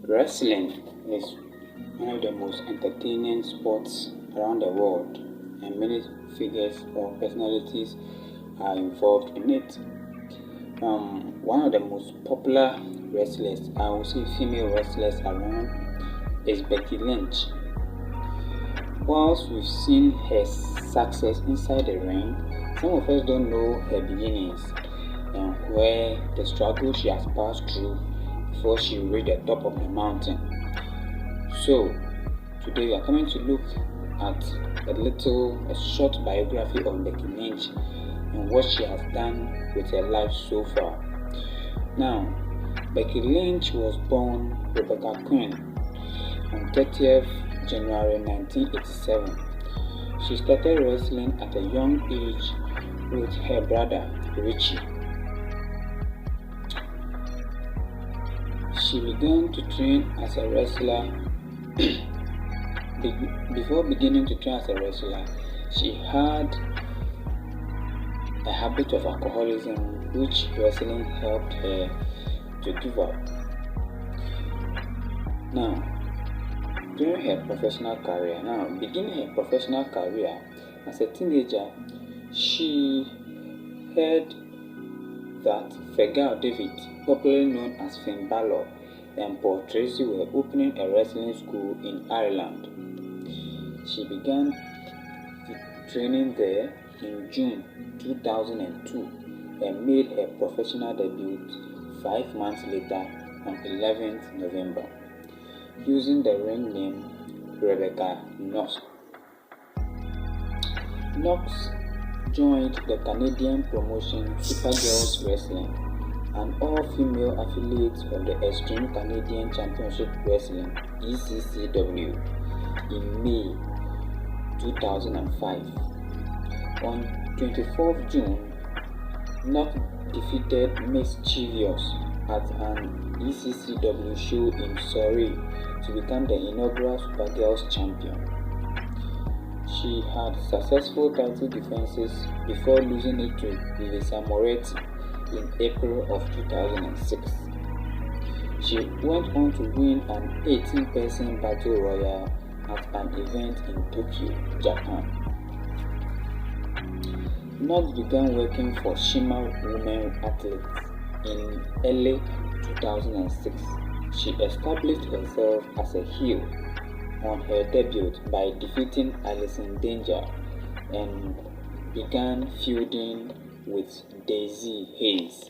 Wrestling is one of the most entertaining sports around the world, and many figures or personalities are involved in it. One of the most popular wrestlers, I would say female wrestlers around, is Becky Lynch. Whilst we've seen her success inside the ring, some of us don't know her beginnings and where the struggle she has passed through before she reached the top of the mountain. So, today we are coming to look at a short biography of Becky Lynch and what she has done with her life so far. Now, Becky Lynch was born Rebecca Quinn on 30th January 1987. She started wrestling at a young age with her brother Richie. She began to train as a wrestler. Before beginning to train as a wrestler, she had a habit of alcoholism, which wrestling helped her to give up. Now, beginning her professional career as a teenager, she heard that Fergal David, popularly known as Finn Balor, and Paul Tracy were opening a wrestling school in Ireland. She began training there in June 2002 and made her professional debut 5 months later on 11th November, using the ring name Rebecca Knox. Knox joined the Canadian promotion Supergirls Wrestling, an all-female affiliate of the Extreme Canadian Championship Wrestling (ECCW), in May 2005. On 24th June, Knox defeated Mischievous at an ECCW show in Surrey to become the inaugural Supergirls champion. She had successful title defenses before losing it to Lisa Moretti in April of 2006. She went on to win an 18-person battle royal at an event in Tokyo, Japan. Knox began working for Shima Women Athletes in early 2006. She established herself as a heel on her debut by defeating Allison Danger and began feuding with Daisy Hayes.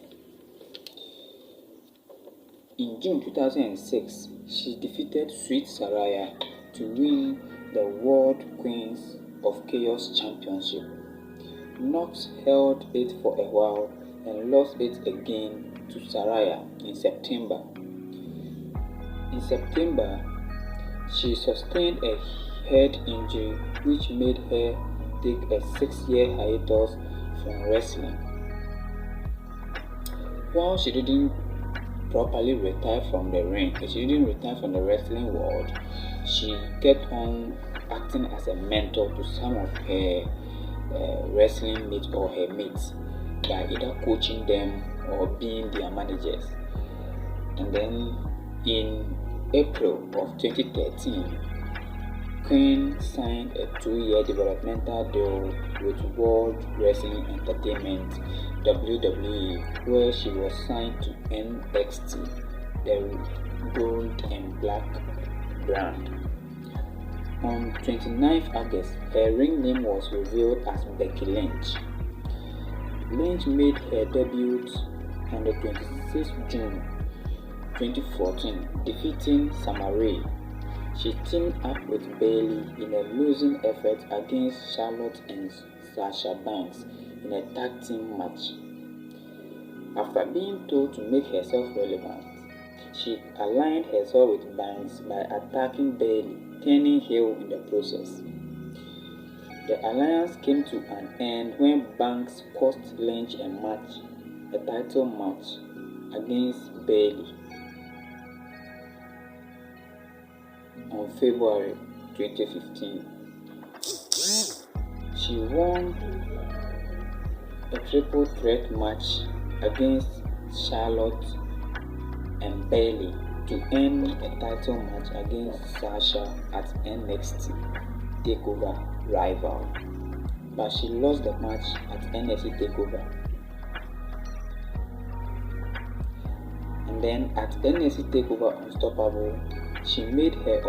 In June 2006, she defeated Sweet Saraya to win the World Queens of Chaos Championship. Knox held it for a while and lost it again to Saraya in September. In September, she sustained a head injury which made her take a 6-year hiatus from wrestling. While she didn't properly retire from the ring, she didn't retire from the wrestling world, she kept on acting as a mentor to some of her wrestling mates or her mates by either coaching them or being their managers. And then in April of 2013, Queen signed a 2-year developmental deal with World Wrestling Entertainment (WWE), where she was signed to NXT, the gold and black brand. On 29th August, her ring name was revealed as Becky Lynch. Lynch made her debut on the 26th June 2014, defeating Summer. She teamed up with Bayley in a losing effort against Charlotte and Sasha Banks in a tag team match. After being told to make herself relevant, she aligned herself with Banks by attacking Bayley, turning heel in the process. The alliance came to an end when Banks cost Lynch a title match against Bayley on February 2015. She won a triple threat match against Charlotte and Bayley to earn a title match against Sasha at NXT TakeOver Rival, but she lost the match at NXT TakeOver. And then at NXT TakeOver Unstoppable, she made her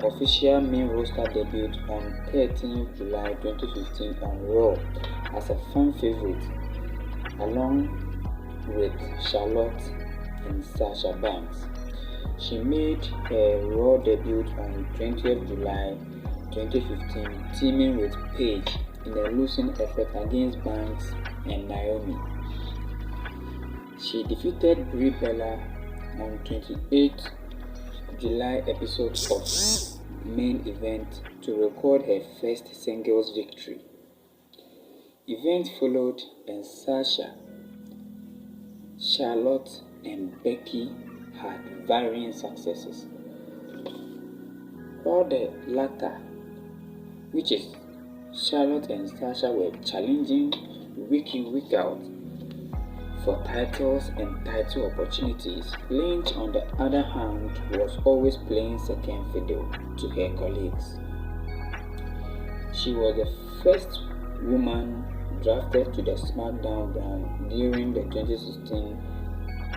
official main roster debut on 13th July 2015 on Raw as a fan favorite, along with Charlotte and Sasha Banks. She made her Raw debut on 20th July 2015, teaming with Paige in a losing effort against Banks and Naomi. She defeated Brie Bella on 28th July episode of main event to record her first singles victory. Events followed and Sasha, Charlotte and Becky had varying successes, while the latter, which is Charlotte and Sasha, were challenging week in week out for titles and title opportunities. Lynch, on the other hand, was always playing second fiddle to her colleagues. She was the first woman drafted to the SmackDown brand during the 2016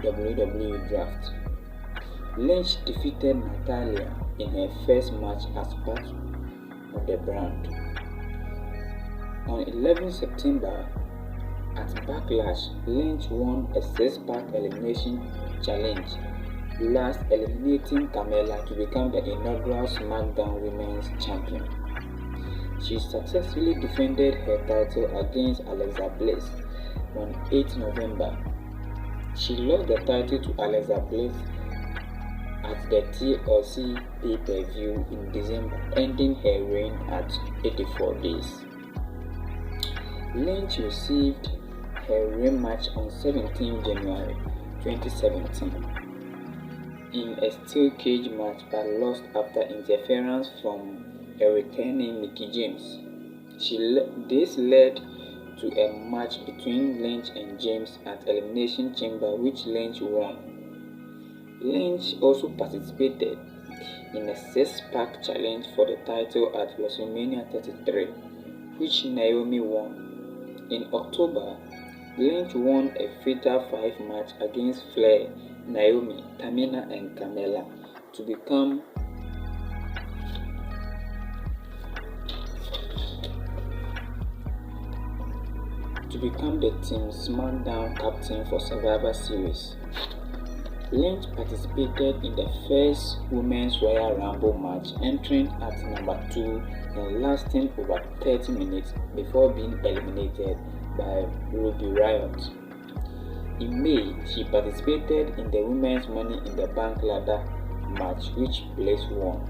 WWE Draft. Lynch defeated Natalya in her first match as part of the brand. On 11 September, at Backlash, Lynch won a 6-pack elimination challenge, last eliminating Carmella to become the inaugural SmackDown Women's Champion. She successfully defended her title against Alexa Bliss on 8 November. She lost the title to Alexa Bliss at the TLC pay-per-view in December, ending her reign at 84 days. Lynch received her rematch on 17 January 2017 in a steel cage match, but lost after interference from a returning Mickie James. This led to a match between Lynch and James at Elimination Chamber, which Lynch won. Lynch also participated in a 6-pack challenge for the title at WrestleMania 33, which Naomi won. In October, Lynch won a Fatal 5 match against Flair, Naomi, Tamina and Carmella to become the Team SmackDown captain for Survivor Series. Lynch participated in the first Women's Royal Rumble match, entering at number 2 and lasting over 30 minutes before being eliminated by Ruby Riott. In May, she participated in the Women's Money in the Bank ladder match, which Bliss won.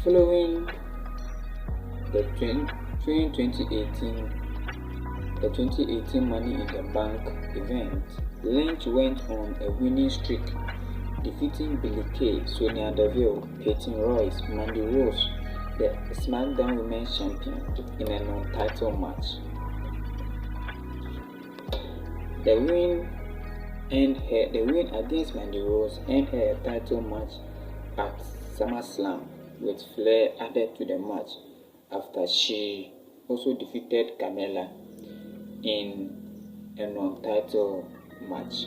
Following the 2018 Money in the Bank event, Lynch went on a winning streak, defeating Billie Kay, Sonya Deville, Peyton Royce, Mandy Rose, the SmackDown Women's Champion, in a non-title match. The win against Mandy Rose earned her a title match at SummerSlam, with Flair added to the match after she also defeated Carmella in a non-title match.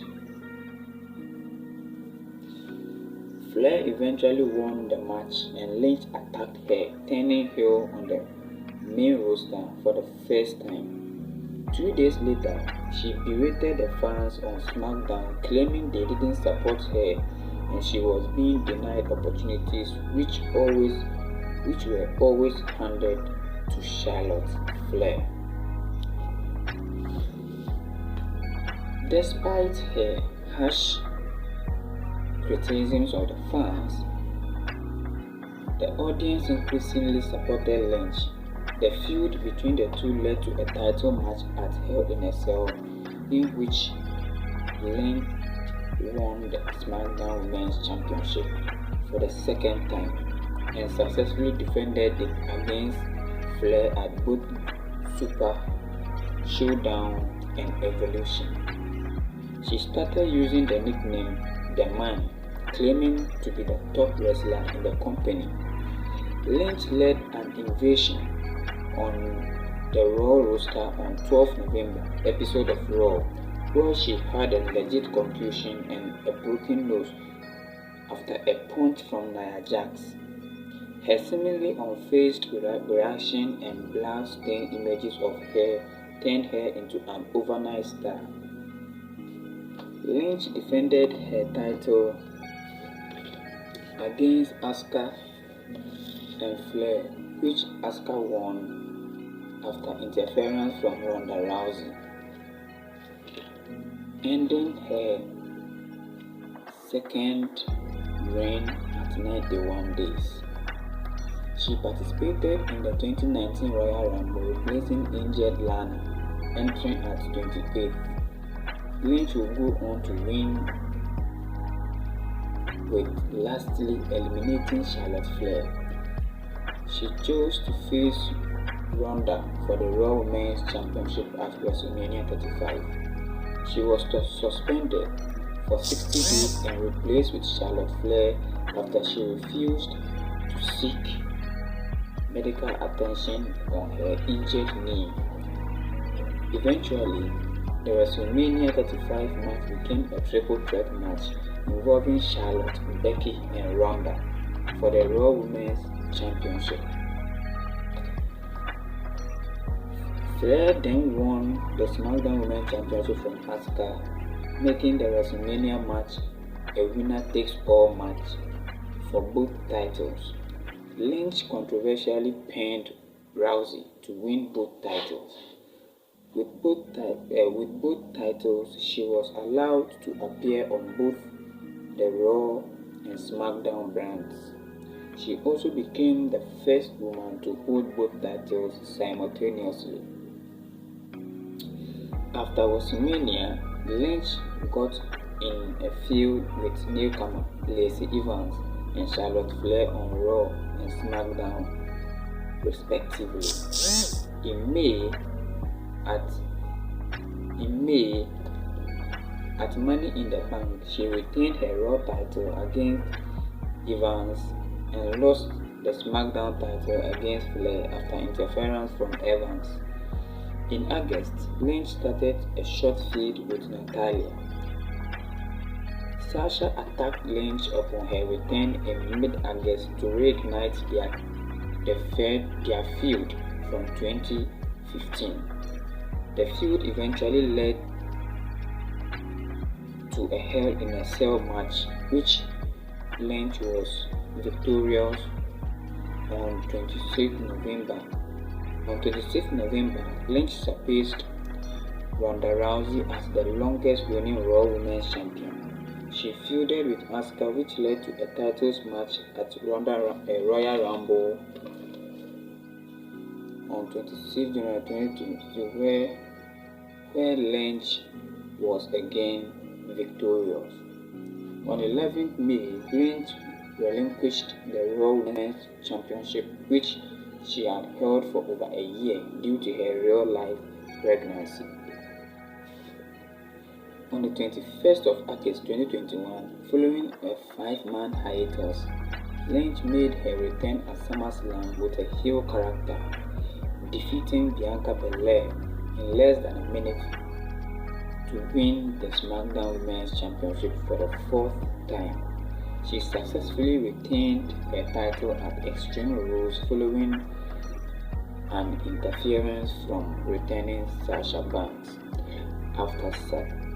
Flair eventually won the match and Lynch attacked her, turning heel on the main roster for the first time. 2 days later, she berated the fans on SmackDown, claiming they didn't support her and she was being denied opportunities which were always handed to Charlotte Flair. Despite her harsh criticisms of the fans, the audience increasingly supported Lynch. The feud between the two led to a title match at Hell in a Cell, in which Lynch won the SmackDown Women's Championship for the second time and successfully defended it against Flair at both Super Showdown and Evolution. She started using the nickname The Man, claiming to be the top wrestler in the company. Lynch led an invasion on the Raw roster on 12 November episode of Raw, where she had a legit concussion and a broken nose after a punch from Nia Jax. Her seemingly unfazed reaction and blood-stained images of her turned her into an overnight star. Lynch defended her title against Asuka and Flair, which Asuka won after interference from Ronda Rousey, ending her second reign at 91 days. She participated in the 2019 Royal Rumble, replacing injured Lana, entering at 28th. Lynch will go on to win, with lastly eliminating Charlotte Flair. She chose to face Ronda for the Raw Women's Championship at WrestleMania 35. She was suspended for 60 days and replaced with Charlotte Flair after she refused to seek medical attention on her injured knee. Eventually, the WrestleMania 35 match became a triple threat match involving Charlotte, Becky, and Ronda for the Raw Women's Championship. Flair then won the SmackDown Women's Championship from Asuka, making the WrestleMania match a winner-takes-all match for both titles. Lynch controversially pinned Rousey to win both titles. With both titles, she was allowed to appear on both the Raw and SmackDown brands. She also became the first woman to hold both titles simultaneously. After WrestleMania, Lynch got in a feud with newcomer Lacey Evans and Charlotte Flair on Raw and SmackDown, respectively. In May, at Money in the Bank, she retained her Raw title against Evans and lost the SmackDown title against Flair after interference from Evans. In August, Lynch started a short feud with Natalya. Sasha attacked Lynch upon her return in mid-August to reignite their feud from 2015. The feud eventually led to a Hell in a Cell match, which Lynch was victorious on 26 November. On 26 November, Lynch surpassed Ronda Rousey as the longest reigning Raw Women's Champion. She feuded with Asuka, which led to a titles match at Royal Rumble on 26 January 2022, where Lynch was again victorious. On 11th May, Lynch relinquished the Raw Women's Championship, which she had held for over a year due to her real-life pregnancy. On the 21st of August 2021, following a 5-month hiatus, Lynch made her return at SummerSlam with a heel character, defeating Bianca Belair in less than a minute to win the SmackDown Women's Championship for the 4th time. She successfully retained her title at Extreme Rules following an interference from returning Sasha Banks.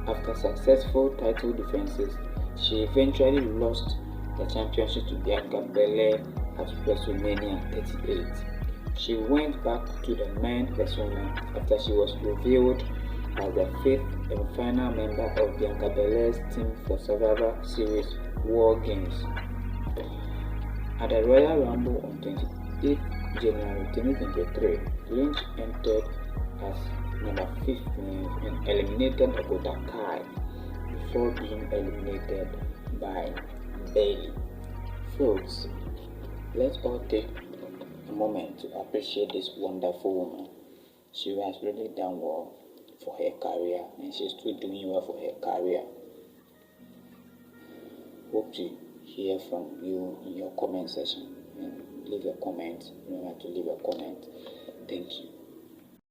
After successful title defenses, she eventually lost the championship to Bianca Belair at WrestleMania 38. She went back to the main persona after she was revealed as the 5th and final member of Bianca Belair's team for Survivor Series War Games. At the Royal Rumble on 28 January 2023, Lynch entered as number 15 and eliminated Dakota Kai before being eliminated by Bayley. Folks, let's all take a moment to appreciate this wonderful woman. She has really done well for her career, and she's still doing well for her career. Hope to hear from you in your comment section, and leave a comment. Remember to leave a comment. Thank you.